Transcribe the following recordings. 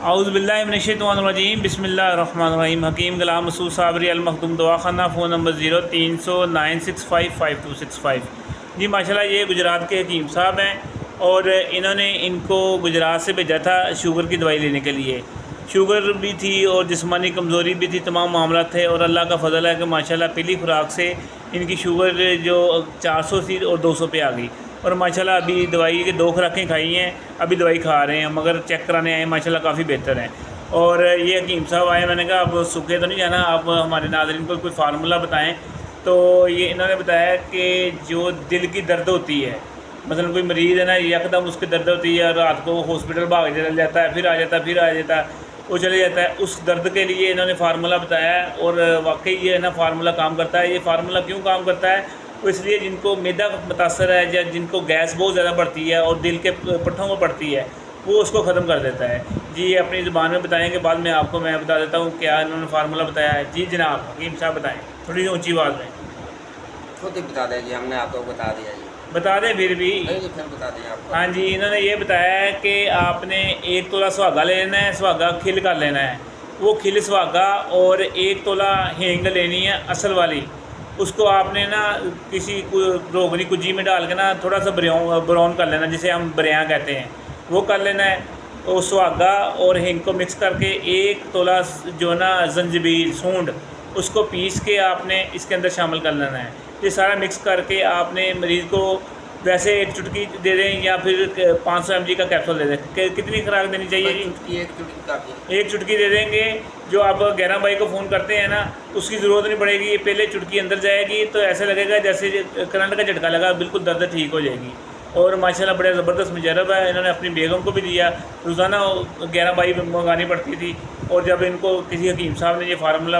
औज़ुबिल्लाहिमिनश्शैतानिर्रजीम बिस्मिल्लाहिर्रहमानिर्रहीम। हकीम गुलाम मसूद साबरी अल मखदूम दवाखाना, phone number 0309655265। जी माशाल्लाह ये गुजरात के हकीम साहब हैं और इन्होंने इनको गुजरात से भेजा था शुगर की दवाई लेने के लिए। शुगर भी थी और जिस्मानी कमज़ोरी भी थी, तमाम मामला थे और अल्लाह का फ़ज़ल है कि माशाल्लाह पहली खुराक से इनकी शुगर जो 400 थी और 200 पे आ गई और माशाल्लाह अभी दवाई की 2 खुराकें खाई हैं, अभी दवाई खा रहे हैं, मगर चेक कराने आए माशाल्लाह काफ़ी बेहतर हैं। और ये हकीम साहब आए, मैंने कहा आप सूखे तो नहीं जाना, आप हमारे नाज़रीन को कोई फार्मूला बताएं। तो ये इन्होंने बताया कि जो दिल की दर्द होती है, मतलब कोई मरीज़ है ना, यकदम उसकी दर्द होती है, रात को हॉस्पिटल भाग चल जाता है, फिर आ जाता है, फिर आ जाता है, वो चले जाता है, उस दर्द के लिए इन्होंने फार्मूला बताया है और वाकई ये ना फार्मूला काम करता है। ये फार्मूला क्यों काम करता है? तो इसलिए जिनको मैदा मुतासर है या जिनको गैस बहुत ज़्यादा बढ़ती है और दिल के पट्ठों में पड़ती है, वो उसको ख़त्म कर देता है। जी अपनी ज़ुबान में बताएंगे, बाद में आपको मैं बता देता हूँ क्या इन्होंने फार्मूला बताया है। जी जनाब हकीम साहब बताएँ, थोड़ी ऊँची आवाज़ में। खुद ही बता दें जी, हमने आपको बता दिया जी। बता दें फिर भी। नहीं जी, फिर बता दें आपको। हाँ जी, इन्होंने ये बताया है कि आपने 1 तोला सुहागा लेना है, सुहागा खिल कर लेना है, वो खिल सुहागा और 1 तोला हींग लेनी है असल वाली। उसको आपने ना किसी रोगनी कुजी में डाल के ना थोड़ा सा ब्राउन कर लेना, जिसे हम बरियाँ कहते हैं, वो कर लेना है। और सुहागा और हींग को मिक्स करके 1 तोला जो ना जंजीबील सूंड, उसको पीस के आपने इसके अंदर शामिल कर लेना है। ये सारा मिक्स करके आपने मरीज़ को वैसे 1 चुटकी दे दें या फिर 500 mg का कैप्सूल दे दें। कितनी खुराक देनी चाहिए जी? 1 चुटकी काफ़ी। 1 चुटकी दे देंगे। जो आप 11 भाई को फ़ोन करते हैं ना, उसकी ज़रूरत नहीं पड़ेगी, ये पहले चुटकी अंदर जाएगी तो ऐसा लगेगा जैसे करंट का झटका लगा, बिल्कुल दर्द ठीक हो जाएगी। और माशाल्लाह बड़ा ज़बरदस्त मुजरब है। इन्होंने अपनी बेगम को भी दिया, रोज़ाना 11 भाई मंगानी पड़ती थी और जब इनको किसी हकीम साहब ने ये फार्मूला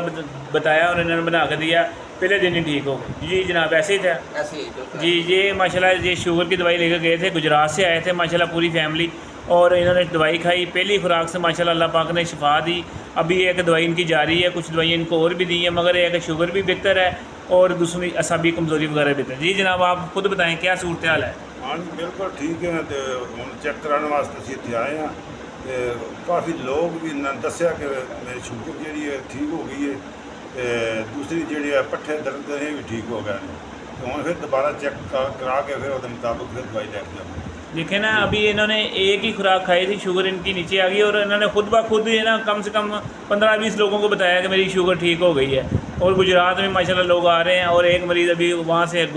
बताया और इन्होंने बना कर दिया, पहले दिन ही ठीक हो गए। जी जनाब ऐसे ही था। ऐसे ही जी ये माशाल्लाह ये शुगर की दवाई लेकर गए थे, गुजरात से आए थे माशाल्लाह पूरी फैमिली, और इन्होंने दवाई खाई। पहली खुराक से माशाल्लाह अल्लाह पाक ने शिफा दी। अभी एक दवाई इनकी जारी है, कुछ दवाई इनको और भी दी है, मगर एक शुगर भी बेहतर है और दूसरी असाबी कमज़ोरी वगैरह बेहतर है। जी जनाब आप खुद बताएँ क्या सूरत हाल है? हाँ जी बिल्कुल ठीक है। तो हम चेक कराने वास्ते असीं इत्थे आए हैं। काफ़ी लोग भी इन्होंने दस्या कि मेरी शुगर जी है ठीक हो गई है, दूसरी जी है पट्ठे दर्द है भी ठीक हो गए हैं। तो हम फिर दोबारा चेक करा के फिर उसके मुताबिक फिर दवाई लैके जाएंगे। देखें ना, अभी इन्होंने एक ही खुराक खाई थी, शुगर इनकी नीचे आ गई और इन्होंने खुद ब खुद है ना कम से कम 15-20 लोगों को बताया कि मेरी शुगर ठीक हो गई है। और गुजरात में माशाल्लाह लोग आ रहे हैं और एक मरीज़ अभी वहाँ से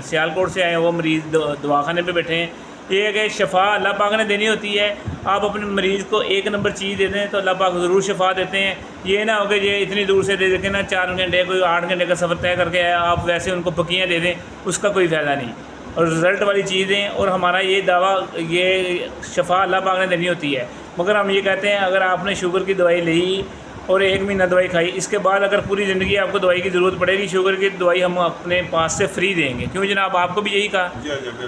सियालकोट से आए हैं, वो मरीज़ दवाखाने पे बैठे हैं। ये है कि शफ़ा अल्लाह पाक ने देनी होती है। आप अपने मरीज़ को 1 नंबर चीज़ दे दें तो अल्लाह पाक ज़रूर शफ़ा देते हैं। ये ना हो कि ये इतनी दूर से दे दें ना, 4 घंटे कोई 8 घंटे का सफ़र तय करके आया, आप वैसे उनको पकियाँ दे दें, उसका कोई फ़ायदा नहीं। और रिज़ल्ट वाली चीज़ें, और हमारा ये दावा, ये शफ़ा अल्लाह पाक ने देनी होती है। मगर हम ये कहते हैं अगर आपने शुगर की दवाई ली और 1 महीना दवाई खाई, इसके बाद अगर पूरी ज़िंदगी आपको दवाई की ज़रूरत पड़ेगी, शुगर की दवाई हम अपने पास से फ्री देंगे। क्यों जनाब, आपको भी यही कहा।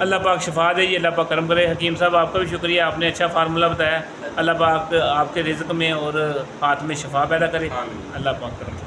अल्लाह पाक शफ़ा दे, अल्लाह पाक करम करे। हकीम साहब आपका भी शुक्रिया, आपने अच्छा फार्मूला बताया। अल्लाह पाक आपके रिज़्क़ में और हाथ में शफ़ा पैदा करे। अल्लाह पाक करम।